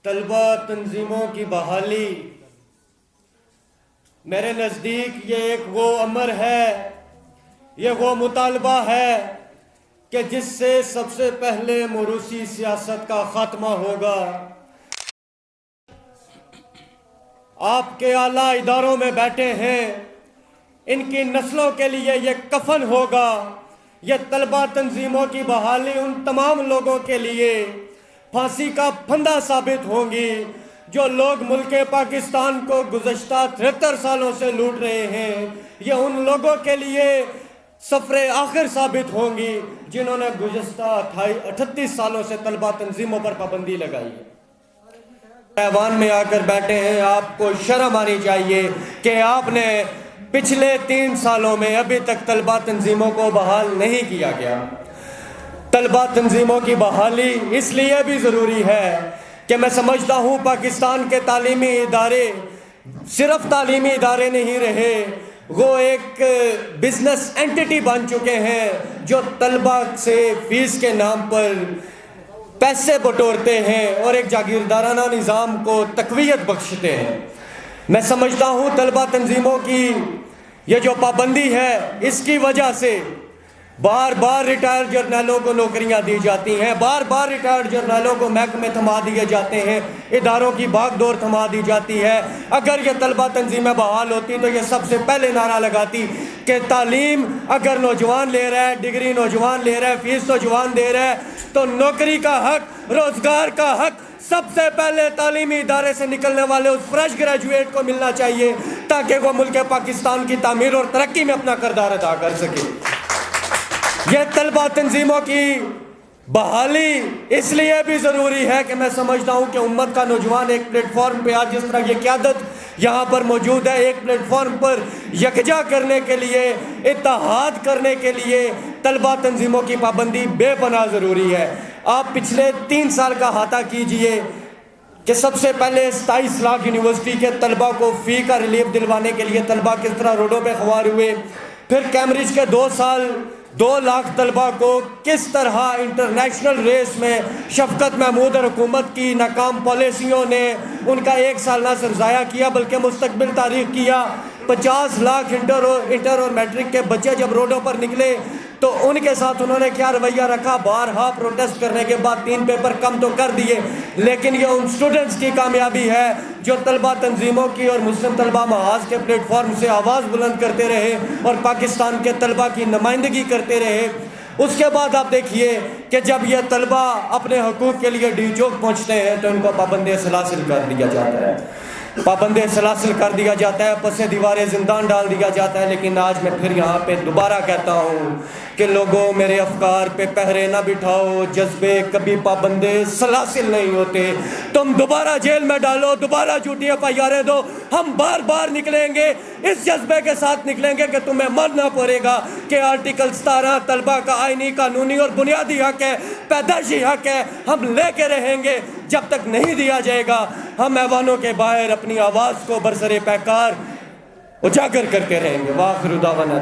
طلبہ تنظیموں کی بحالی میرے نزدیک یہ ایک وہ امر ہے، یہ وہ مطالبہ ہے کہ جس سے سب سے پہلے موروثی سیاست کا خاتمہ ہوگا۔ آپ کے اعلیٰ اداروں میں بیٹھے ہیں، ان کی نسلوں کے لیے یہ کفن ہوگا۔ یہ طلبہ تنظیموں کی بحالی ان تمام لوگوں کے لیے پھانسی کا پھندا ثابت ہوں گی جو لوگ ملک پاکستان کو گزشتہ 73 سالوں سے لوٹ رہے ہیں۔ یہ ان لوگوں کے لیے سفر آخر ثابت ہوں گی جنہوں نے گزشتہ 38 سالوں سے طلبہ تنظیموں پر پابندی لگائی ہے۔ ایوان میں آ کر بیٹھے ہیں، آپ کو شرم آنی چاہیے کہ آپ نے پچھلے 3 سالوں میں ابھی تک طلبہ تنظیموں کو بحال نہیں کیا گیا۔ طلبہ تنظیموں کی بحالی اس لیے بھی ضروری ہے کہ میں سمجھتا ہوں پاکستان کے تعلیمی ادارے صرف تعلیمی ادارے نہیں رہے، وہ ایک بزنس اینٹی بن چکے ہیں جو طلبہ سے فیس کے نام پر پیسے بٹورتے ہیں اور ایک جاگیردارانہ نظام کو تقویت بخشتے ہیں۔ میں سمجھتا ہوں طلبہ تنظیموں کی یہ جو پابندی ہے، اس کی وجہ سے بار بار ریٹائر جرنیلوں کو نوکریاں دی جاتی ہیں، بار بار ریٹائر جرنیلوں کو محکمے تھما دیے جاتے ہیں، اداروں کی بھاگ دور تھما دی جاتی ہے۔ اگر یہ طلبہ تنظیمیں بحال ہوتی تو یہ سب سے پہلے نعرہ لگاتی کہ تعلیم اگر نوجوان لے رہا ہے، ڈگری نوجوان لے رہا ہے، فیس نوجوان دے رہا ہے، تو نوکری کا حق، روزگار کا حق سب سے پہلے تعلیمی ادارے سے نکلنے والے اس فریش گریجویٹ کو ملنا چاہیے تاکہ وہ ملک پاکستان کی تعمیر اور ترقی میں اپنا کردار ادا کر سکے۔ یہ طلبہ تنظیموں کی بحالی اس لیے بھی ضروری ہے کہ میں سمجھتا ہوں کہ امت کا نوجوان ایک پلیٹ فارم پہ آج جس طرح یہ قیادت یہاں پر موجود ہے، ایک پلیٹ فارم پر یکجا کرنے کے لیے، اتحاد کرنے کے لیے طلبہ تنظیموں کی پابندی بے پناہ ضروری ہے۔ آپ پچھلے 3 سال کا احاطہ کیجئے کہ سب سے پہلے 27 لاکھ یونیورسٹی کے طلبہ کو فی کا ریلیف دلوانے کے لیے طلبہ کس طرح روڈوں پہ خوار ہوئے، پھر کیمبرج کے 2 سال 2 لاکھ طلبہ کو کس طرح انٹرنیشنل ریس میں شفقت محمود اور حکومت کی ناکام پالیسیوں نے ان کا 1 سال نہ صرف ضائع کیا بلکہ مستقبل تاریخ کیا۔ 50 لاکھ انٹر اور میٹرک کے بچے جب روڈوں پر نکلے تو ان کے ساتھ انہوں نے کیا رویہ رکھا؟ بارہا پروٹیسٹ کرنے کے بعد 3 پیپر کم تو کر دیے، لیکن یہ ان سٹوڈنٹس کی کامیابی ہے جو طلبہ تنظیموں کی اور مسلم طلبہ محاذ کے پلیٹ فارم سے آواز بلند کرتے رہے اور پاکستان کے طلبہ کی نمائندگی کرتے رہے۔ اس کے بعد آپ دیکھیے کہ جب یہ طلبہ اپنے حقوق کے لیے ڈی چوک پہنچتے ہیں تو ان کو پابند سلاسل کر دیا جاتا ہے، پابند سلاسل کر دیا جاتا ہے، پس دیوار زندان ڈال دیا جاتا ہے۔ لیکن آج میں پھر یہاں پہ دوبارہ کہتا ہوں کہ لوگوں میرے افکار پہ پہرے نہ بٹھاؤ، جذبے کبھی پابند سلاسل نہیں ہوتے۔ تم دوبارہ جیل میں ڈالو، دوبارہ جھوٹی FIR دو، ہم بار بار نکلیں گے، اس جذبے کے ساتھ نکلیں گے کہ تمہیں ماننا پڑے گا کہ آرٹیکل 17 طلبہ کا آئینی، قانونی اور بنیادی حق ہے، پیدائشی حق ہے، ہم لے کے رہیں گے۔ جب تک نہیں دیا جائے گا ہم ایوانوں کے باہر اپنی آواز کو برسر پیکار اجاگر کرتے رہیں گے۔ وآخر دعوانا